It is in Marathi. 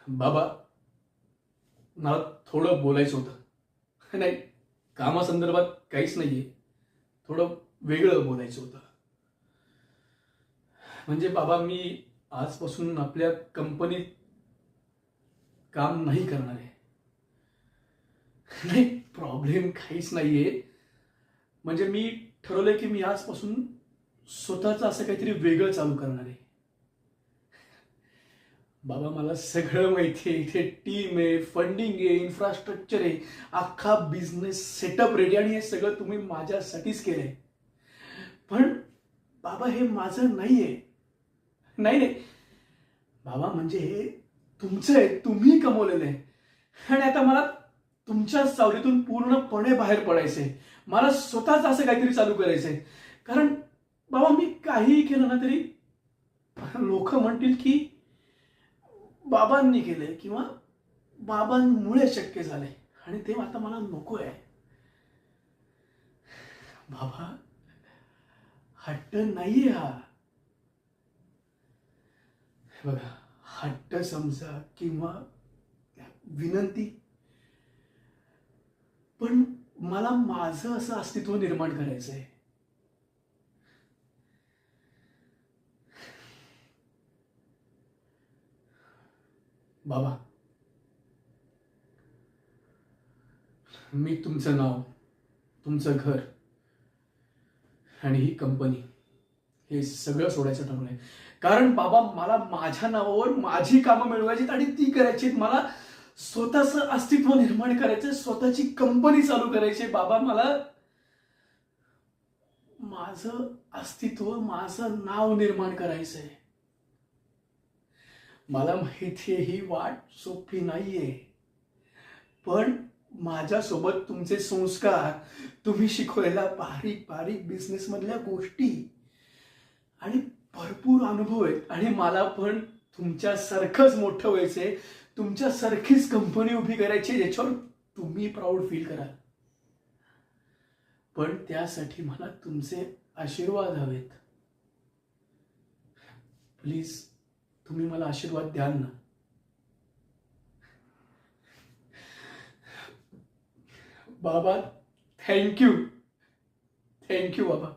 बाबा, मला थोडं बोलायचं होतं. नाही, कामासंदर्भात काहीच नाहीये. थोडं वेगळं बोलायचं होतं. म्हणजे बाबा, मी आजपासून आपल्या कंपनीत काम नाही करणार आहे. नाही, प्रॉब्लेम काहीच नाहीये. म्हणजे मी ठरवलंय की मी आजपासून स्वतःचं असं काहीतरी वेगळं चालू करणार आहे. बाबा, मला सगळं माहिती आहे. इथे टीम आहे, फंडिंग आहे, इन्फ्रास्ट्रक्चर आहे, अख्खा बिझनेस सेटअप रेडी, आणि हे सगळं तुम्ही माझ्यासाठीच केलंय. पण बाबा, हे माझं नाहीये. नाही नाही बाबा, म्हणजे हे तुमचं आहे, तुम्ही कमवलेलं आहे. आणि आता मला तुमच्या सावलीतून पूर्णपणे बाहेर पडायचंय. मला स्वतःच असं काहीतरी चालू करायचंय. कारण बाबा, मी काहीही केलं ना तरी लोक म्हणतील की बाबांनी केलंय किंवा बाबांमुळे शक्य झालंय, आणि ते आता मला नको आहे. बाबा, हट्ट नाहीये हा. बघा, हट्ट समजा किंवा विनंती, पण मला माझं असं अस्तित्व निर्माण करायचंय. बाबा, मी तुमचं नाव, तुमचं घर आणि ही कंपनी, हे सगळं सोडायचं ठरवलंय. कारण बाबा, मला माझ्या नावावर माझी कामं मिळवायची आणि ती करायची. मला स्वतःचं अस्तित्व निर्माण करायचं, स्वतःची कंपनी चालू करायची. बाबा, मला माझं अस्तित्व, माझं नाव निर्माण करायचंय. मला माहितीये ही वाट सोपी नाहीये, पण माझ्यासोबत तुमचे संस्कार, तुम्ही शिकवलेल्या बारीक बारीक बिझनेस मधल्या गोष्टी आणि भरपूर अनुभव आहेत. आणि मला पण तुमच्यासारखंच मोठं व्हायचंय, तुमच्यासारखीच कंपनी उभी करायची ज्याच्यावर तुम्ही प्राऊड फील कराल. पण त्यासाठी मला तुमचे आशीर्वाद हवेत. प्लीज, तुम्ही मला आशीर्वाद द्याल ना? बाबा, थँक्यू. थँक्यू बाबा.